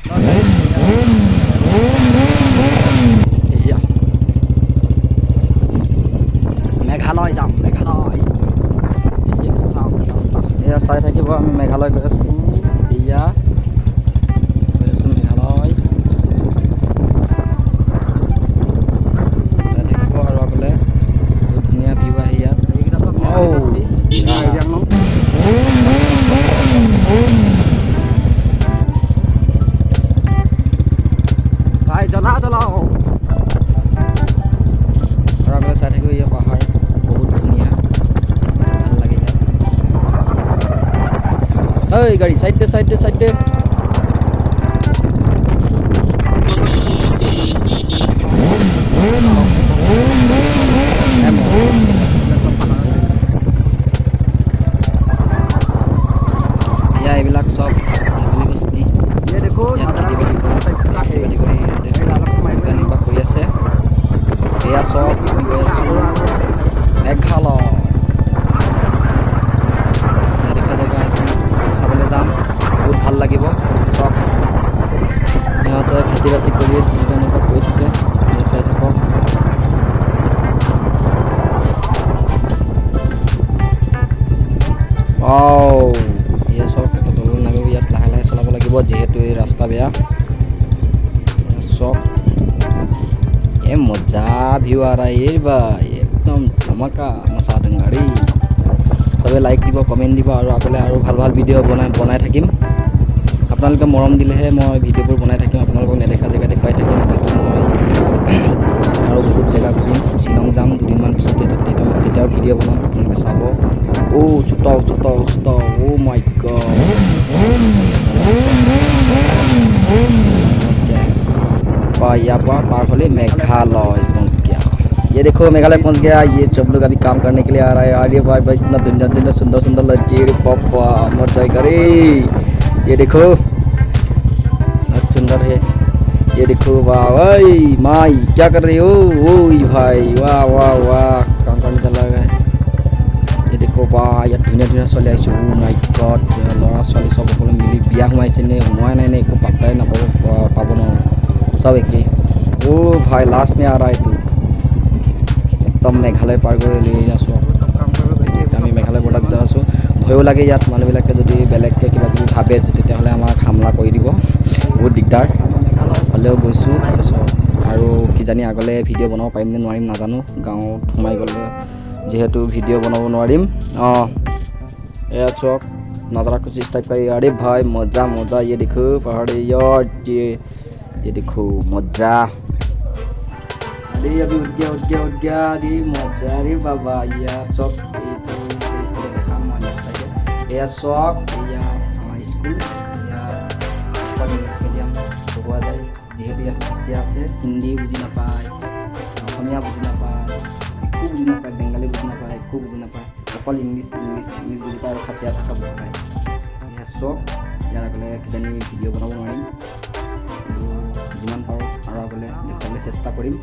এয়া মেঘালয় যাম, মেঘালয়। এয়া চাই থাকিব, আমি মেঘালয় গৈ আছোঁ। এয়া গৈ আছোঁ মেঘালয়, চাই থাকিব আৰু আগলৈ বহুত ধুনীয়া ভিউ আহে ইয়াত। ভাই জ্বলাও জ্বলাও আৰু আগলৈ চাই থাকিব। ইয়াৰ পাহাৰ বহুত ধুনীয়া, ভাল লাগে ইয়াত। ঐ গাড়ী চাইড দে, চাইড দে, চাইড দে। এয়া এইবিলাক চব ধেমালি বস্তি। ইয়াত খেতি বাতি কৰি জীৱিকা নিৰ্বাহ কৰি আছে। এয়া চব আমি গৈ আছোঁ মেঘালয়। নেদেখা জেগা আজি চাবলৈ যাম, বহুত ভাল লাগিব। চব সিহঁতে খেতি বাতি কৰি জীৱিকা নিৰ্বাহ কৰি থাকে, চাই থাকক। এয়া চব এটা দলং নামিব, ইয়াত লাহে লাহে চলাব লাগিব যিহেতু এই ৰাস্তা বেয়া। চব मजा व्यू आ रहा है ये भाई, एकदम धमाका मचा दें गाड़ी। सबे लाइक দিব, কমেণ্ট দিব আৰু আগলৈ আৰু ভাল ভাল ভিডিঅ' বনাই থাকিম। আপোনালোকে মৰম দিলেহে মই ভিডিঅ'বোৰ বনাই থাকিম, আপোনালোকক নেদেখা জেগা দেখুৱাই থাকিম। মই আৰু বহুত জেগা ঘূৰিম, শ্বিলং যাম দুদিনমান পিছতে, তেতিয়াও ভিডিঅ' বনাম, আপোনালোকে চাব। চুতাও চুতাও চুতাও, মাই গড। यापा पार होले मेघालय पहुंच गया। ये देखो मेघालय पहुंच गया। ये सब लोग अभी काम करने के लिए आ रहा है। अरे भाई भाई इतना दुनिया दुनिया सुंदर सुंदर लड़की, पापा मर जाएगा रे। ये देखो बहुत सुंदर है। ये देखो वाह भाई माई क्या कर रही हो। ओ भाई वाह वाह वाह, काम करने चला गया। ये देखो वाह यार धुनिया धुनिया ছোৱালী আহিছে। ও মাই গড, ল'ৰা ছোৱালী চব সকলো মিলি বিয়া সোমাইছে নে সোমোৱাই নাই নে একো পাত্তাই পাব নোৱাৰোঁ, सब एक ही। भाई लास्ट में आ रहा है तू एकदम मेघालय पार कर ले आसो। আমি মেঘালয় বৰ্ডাৰ ভিতৰত আছোঁ। ভয়ো লাগে ইয়াত, মানুহবিলাকে যদি বেলেগকৈ কিবা কিবি ভাবে তেতিয়াহ'লে আমাক হামলা কৰি দিব, বহুত দিগদাৰ। হ'লেও গৈছোঁ আৰু কিজানি আগলৈ ভিডিঅ' বনাব পাৰিম নে নোৱাৰিম নাজানো। গাঁৱত সোমাই গ'লে যিহেতু ভিডিঅ' বনাব নোৱাৰিম। এয়া চক नज़ारा कुछ इस टाइप का। अरे भाई मज़ा मज़ा, ये देखो पहाड़ी यार, ये देखो मजा। अरे अभी उठ गया अरे मजा रे बाबा। या सब देखा या शौक या स्कूल या इंग्लिश मिडियाम पढ़ा जाए যিহেতু ইয়াত ভাষা আছে। হিন্দী বুজি নাপায়, অসমীয়া বুজি নাপায়, একো বুজি নাপায়, বেংগালী বুজি নাপায়, একো বুজি নাপায়, অকল ইংলিছ বুজি পায় আৰু খাচীয়া ভাষা বুজি পায়। এয়া চব ইয়াৰ আগলৈ কিজানি ভিডিঅ' বনাব নোৱাৰিম, যিমান পাৰোঁ আৰু আগলৈ দেখুৱাবলৈ চেষ্টা কৰিম।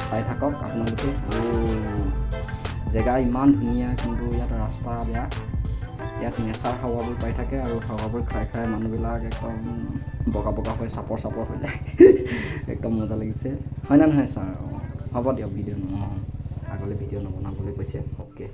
চাই থাকক আপোনালোকে। জেগা ইমান ধুনীয়া, কিন্তু ইয়াত ৰাস্তা বেয়া। ইয়াত নেচাৰ হাৱাবোৰ পাই থাকে আৰু হাৱাবোৰ খাই খাই মানুহবিলাক একদম বগা বগা হৈ চাপৰ হৈ যায়। একদম মজা লাগিছে, হয় না নহয় ছাৰ? হ'ব দিয়ক ভিডিঅ' আগলৈ ভিডিঅ' নবনাবলৈ কৈছে। অ'কে।